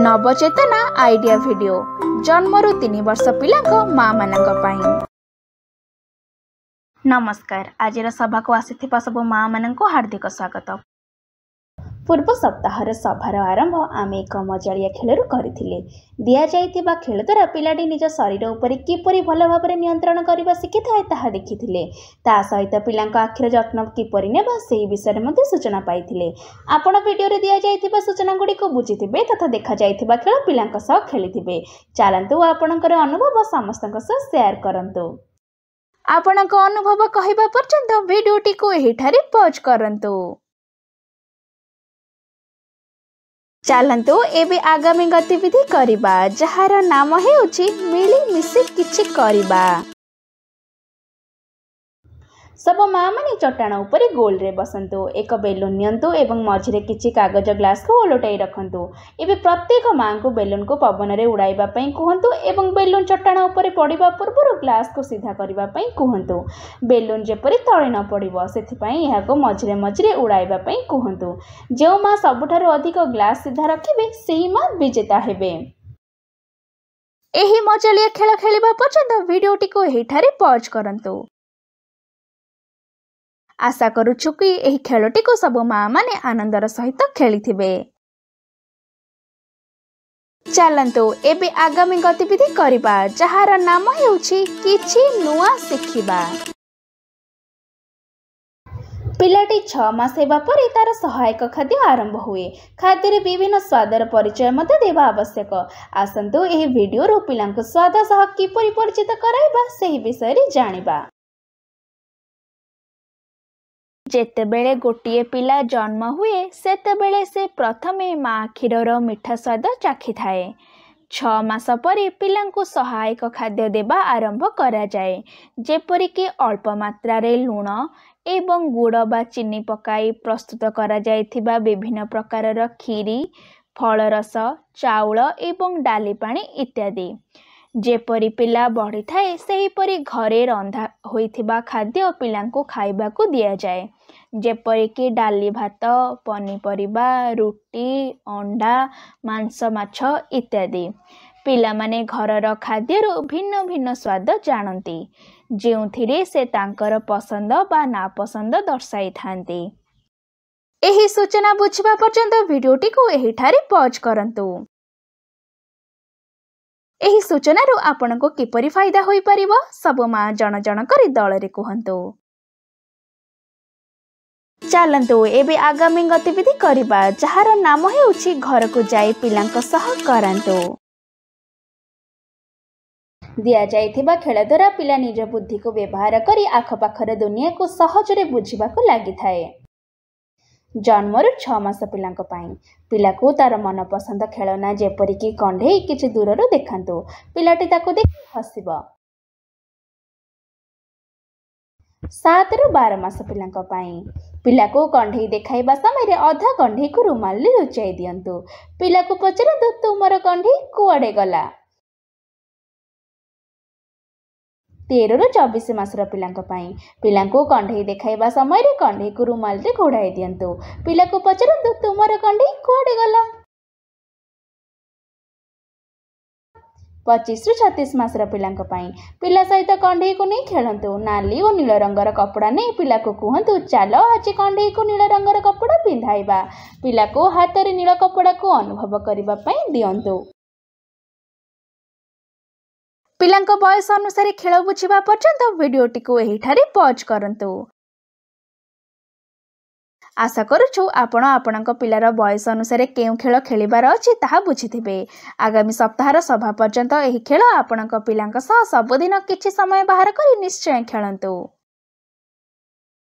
नवचेतना idea video जन्मरू 3 वर्ष पिलांको माँ मानक पाई। नमस्कार। आज सभा को आसीथिबा सब माँ मानक हार्दिक स्वागत। पूर्व सप्ताहर सभार आरंभ आम एक मजालिया खेलरू करथिले। दिया जाइथिबा खेल द्वारा पिलाटी निज शरीर उपरे किपरि भल भाबरे नियंत्रण करबा शिखिथाय ताहा देखिथिले। ता सहित पिलांक आखिर जत्न किपरि नेबा सेही विषय मध्ये सूचना पाइथिले। आपण वीडियो रे दिया जाइथिबा सूचना गुडी को बुझिथिबे तथा देखा जाइथिबा खेल पिलांक सह खेलिथिबे। चलंतु आपणकर अनुभव समस्तक सह शेयर करंतु। आपणक अनुभव कहिबा पर्यंत वीडियोटी को एहिठारे पॉज करंतु। चलंतु एबे आगामी गतिविधि करिबा जहार नाम हेउची मिली मिसी किछि करिबा। सब माँ माने चट्टाण उपरे गोल रे बसंतु। एक बेलून नियंतु एवं मझिरे किछि कागज ग्लास को ओलटाई रखंतु। एबे प्रत्येक माँ को बेलून को पवन रे उड़ाइबा पई कहंतु एवं बेलून चट्टाण उपरे पड़िबा पूर्व ग्लास को सीधा करिबा पई कहंतु। बेलून जेपरि तळे न पड़िबो सेथि पई एहा को मझिरे मझिरे उड़ाइबा पई कहंतु। जेउ माँ सबठारु अधिक ग्लास सीधा रखिबे सेही माँ विजेता हेबे। एही मजालिया खेल खेलिबा पर्यंत वीडियोटी को एहिठारे पॉज करंतु। आशा करूछु कि एही खेलटी को सब माँ माने आनंदर सहित खेलिथिबे। चलंतु एबे आगामी गतिविधि करिबा जहार नाम हेउछि किछि नुआ शिखिबा। पिलाटी 6 मास हेबा परे तार सहायक खाद्य आरंभ हुए। खाद्य रे विभिन्न स्वादर परिचय मते देबा आवश्यक। आसंतु एही वीडियो रो पिलांको स्वाद सह किपरि परिचित कराइबा सेही विषय रे जानिबा। जेतेबेले गोटिए पिला जन्म हुए सेतेबेले से प्रथमे माँ क्षीरर मिठा स्वाद चाखी थाए। 6 मास परे पिलांको सहायक खाद्य देबा आरंभ करा जाए। जेपरिक अल्प मात्रा रे लूण एवं गुड़ बा चीनी पकाई प्रस्तुत करा जाइथिबा विभिन्न प्रकारर खीरी, फलरस, चाउल एवं डाली पानी इत्यादि। जेपरि पिला बढ़ी थाए सेहीपरि घरे रंधा होइथिबा खाद्य पिलांको खाइबाकू दिया जाए। जेपरिक डाली भात, पनीपरिबा, रुटी, अंडा, मांस, माछ इत्यादि। पिला माने घरर खाद्यर भिन्न भिन्न स्वाद जानती जेउथिरे से तांकर पसंद बा नापसंद दर्शाई थांती। एही सूचना बुझिबा पर्यंत वीडियोटी को एहिठारे पॉज करंतु। एही सूचना रु आपनको किपरि फायदा होई परिबो सब माँ जन जन करी दल रे कहंतु। चलंतु एबे आगामी गतिविधि करिबा जहार नाम हेउछि घर को जाई पिलांक सह करंतु। दिया जाइथिबा खेल द्वारा पिला निज बुद्धि को व्यवहार करी आखपाखर दुनिया को सहजरे बुझिबा को लागि थाए। जन्मरू 6 मास पिलांक पाई पिला को तार मन पसंद खेलना जेपरिक कंढे किछि दूरରୁ देखंतु। पिलाटी ताको देखि हसिबो। 7 ରୁ 12 मास पिलांक पाई पिला को कंढे देखाइबा समय अधा कंढे को रुमाल रे लुचाई दियंतु। पिला को पचरंतु तुमर कंढे कुआडे गला। 13 ରୁ 24 मासर पिलांक पाई पिला को कंढे देखाइबा समय कंढे को रुमाल रे घोड़ाई दियंतु। पिला को पचरंतु तुमर कंढे कुआडे गला। 25 ରୁ 36 मासर पिलांक पाई पिला सहित कंढे को नहीं खेलंतु। नाली और नील रंगर कपड़ा नहीं पिला को कहंतु चलो आज कंढे को नील रंगर कपड़ा पिंधाइबा। पिला को हाथ रे नील कपड़ा को अनुभव करिबा पई दियंतु। पिलांक बयस अनुसार खेल बुझिबा पर्यंत वीडियोटी को एहिठारे पॉज करंतु। आशा करूछु आपण आपणक पिलार बयस अनुसार केउ खेल खेलिबार अछि ताहा बुझिथिबे। आगामी सप्ताहर सभा पर्यंत एही खेल आपणक पिलांक सह सबदिन किछि समय बाहर करी निश्चय खेलंतु।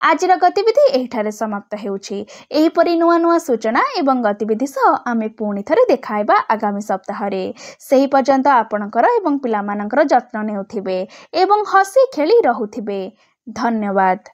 आजिर गतिविधि एहिठारे समाप्त हेउछि। एहीपरि नुआ नुआ सूचना एवं गतिविधि सह आमे पुणी थरे देखाइबा आगामी सप्ताहरे। सेही पर्यंत आपणकर एवं पिलामानकर जत्न नेउथिबे एवं हसी खेली रहुथिबे। धन्यवाद।